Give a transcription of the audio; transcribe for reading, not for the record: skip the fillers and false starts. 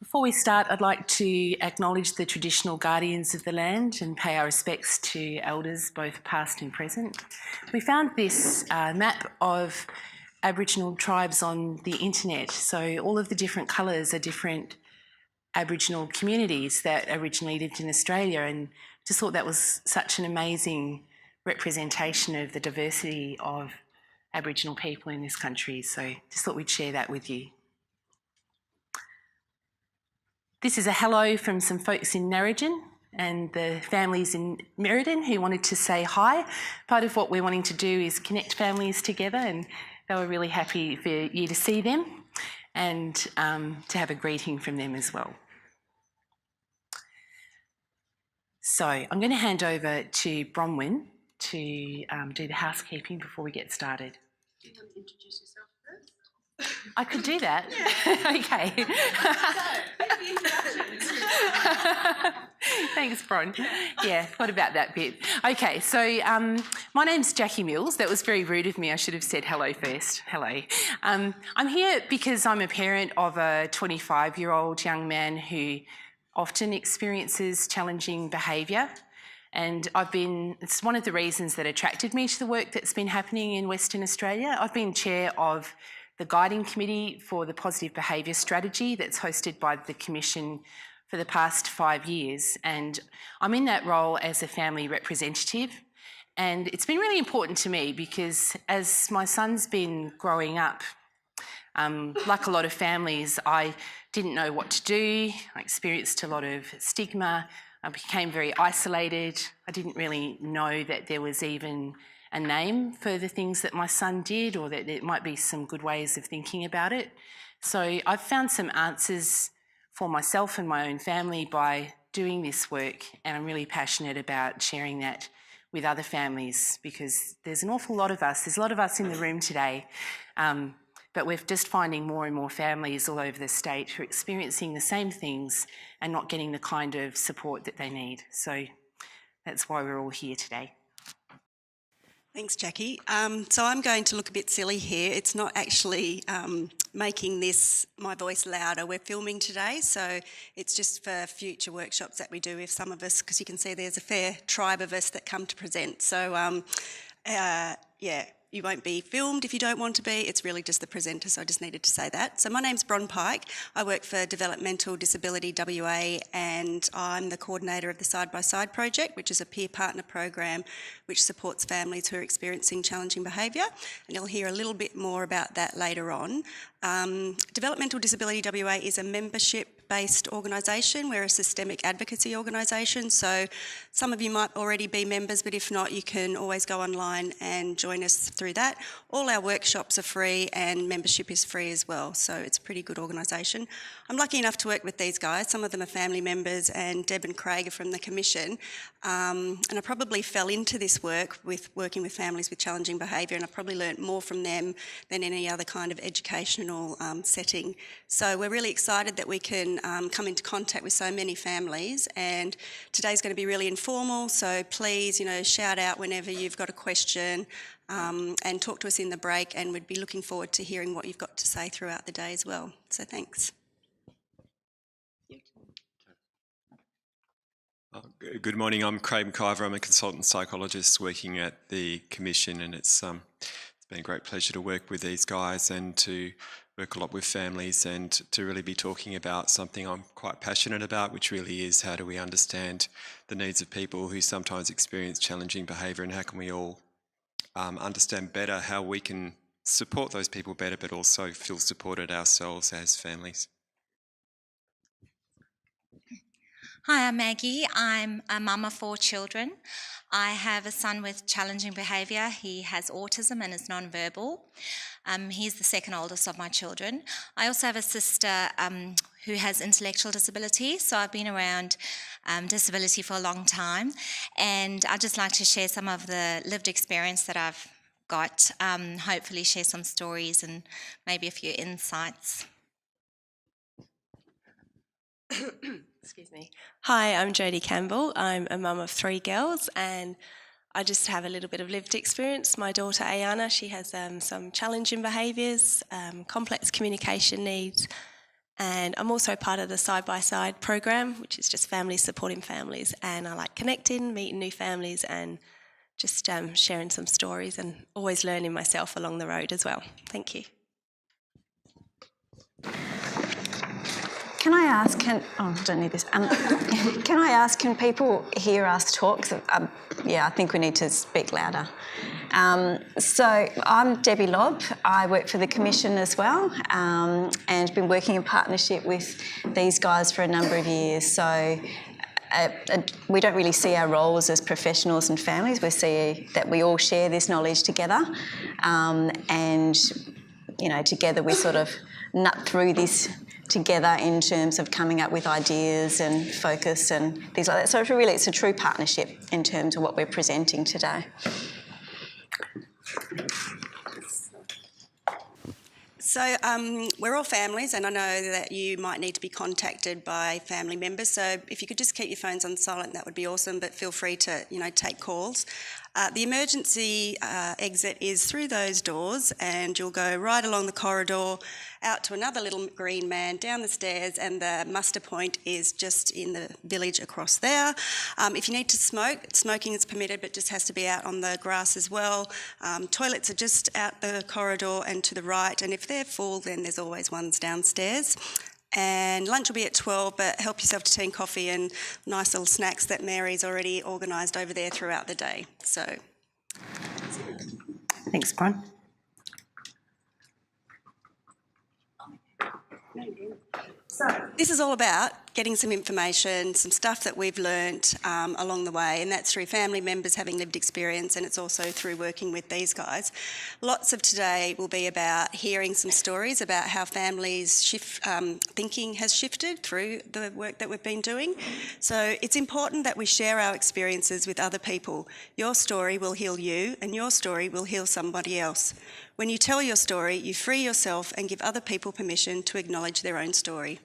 Before we start, I'd like to acknowledge the traditional guardians of the land and pay our respects to elders, both past and present. We found this map of Aboriginal tribes on the internet, so all of the different colours are different Aboriginal communities that originally lived in Australia, and just thought that was such an amazing representation of the diversity of Aboriginal people in this country, so just thought we'd share that with you. This is a hello from some folks in Narrogin and the families in Merredin who wanted to say hi. Part of what we're wanting to do is connect families together, and they were really happy for you to see them and to have a greeting from them as well. So I'm going to hand over to Bronwyn to do the housekeeping before we get started. Do you want to introduce yourself first? I could do that. Yeah. Okay. So, here's the introductions. Thanks, Bron. Yeah, what about that bit? Okay, so my name's Jackie Mills. That was very rude of me. I should have said hello first. Hello. I'm here because I'm a parent of a 25-year-old young man who often experiences challenging behaviour. And it's one of the reasons that attracted me to the work that's been happening in Western Australia. I've been chair of the guiding committee for the positive behaviour strategy that's hosted by the Commission for the past 5 years. And I'm in that role as a family representative. And it's been really important to me because as my son's been growing up, like a lot of families, I didn't know what to do. I experienced a lot of stigma. I became very isolated. I didn't really know that there was even a name for the things that my son did, or that there might be some good ways of thinking about it. So I've found some answers for myself and my own family by doing this work, and I'm really passionate about sharing that with other families because there's an awful lot of us. There's a lot of us in the room today, but we're just finding more and more families all over the state who are experiencing the same things and not getting the kind of support that they need. So that's why we're all here today. Thanks, Jackie. So I'm going to look a bit silly here. It's not actually making my voice louder. We're filming today, so it's just for future workshops that we do with some of us, because you can see there's a fair tribe of us that come to present. So, yeah. You won't be filmed if you don't want to be. It's really just the presenter, so I just needed to say that. So my name's Bron Pike. I work for Developmental Disability WA, and I'm the coordinator of the Side by Side project, which is a peer partner program which supports families who are experiencing challenging behaviour. And you'll hear a little bit more about that later on. Developmental Disability WA is a membership-based organisation. We're a systemic advocacy organisation, so some of you might already be members, but if not, you can always go online and join us through that. All our workshops are free and membership is free as well, so it's a pretty good organisation. I'm lucky enough to work with these guys. Some of them are family members, and Deb and Craig are from the Commission, and I probably fell into this work with working with families with challenging behaviour, and I probably learnt more from them than any other kind of educational setting. So we're really excited that we can come into contact with so many families, and today's going to be really informal, so please, shout out whenever you've got a question and talk to us in the break, and we'd be looking forward to hearing what you've got to say throughout the day as well. So thanks. Good morning, I'm Craig McIver. I'm a consultant psychologist working at the Commission, and it's been a great pleasure to work with these guys and to work a lot with families and to really be talking about something I'm quite passionate about, which really is how do we understand the needs of people who sometimes experience challenging behaviour, and how can we all understand better how we can support those people better, but also feel supported ourselves as families. Hi, I'm Maggie. I'm a mum of 4 children. I have a son with challenging behaviour. He has autism and is non-verbal. He's the second oldest of my children. I also have a sister who has intellectual disability, so I've been around disability for a long time, and I'd just like to share some of the lived experience that I've got, hopefully share some stories and maybe a few insights. Excuse me. Hi, I'm Jodie Campbell. I'm a mum of 3 girls, and I just have a little bit of lived experience. My daughter Ayana, she has some challenging behaviours, complex communication needs, And I'm also part of the side-by-side program, which is just families supporting families. And I like connecting, meeting new families, and just sharing some stories and always learning myself along the road as well. Thank you. Can I ask, I don't need this. Can I ask, can people hear us talk? Yeah, I think we need to speak louder. So I'm Debbie Lobb. I work for the Commission as well, and been working in partnership with these guys for a number of years. So we don't really see our roles as professionals and families. We see that we all share this knowledge together, and together we sort of nut through this together in terms of coming up with ideas and focus and things like that. So really it's a true partnership in terms of what we're presenting today. So we're all families, and I know that you might need to be contacted by family members, so if you could just keep your phones on silent, that would be awesome, but feel free to take calls. The emergency exit is through those doors, and you'll go right along the corridor out to another little green man, down the stairs, and the muster point is just in the village across there. If you need to smoke, smoking is permitted, but just has to be out on the grass as well. Toilets are just out the corridor and to the right, and if they're full, then there's always ones downstairs. And lunch will be at 12, but help yourself to tea and coffee and nice little snacks that Mary's already organised over there throughout the day. So, Thanks, Bron. So this is all about getting some information, some stuff that we've learnt along the way, and that's through family members having lived experience, and it's also through working with these guys. Lots of today will be about hearing some stories about how families thinking has shifted through the work that we've been doing. So it's important that we share our experiences with other people. Your story will heal you, and your story will heal somebody else. When you tell your story, you free yourself and give other people permission to acknowledge their own story.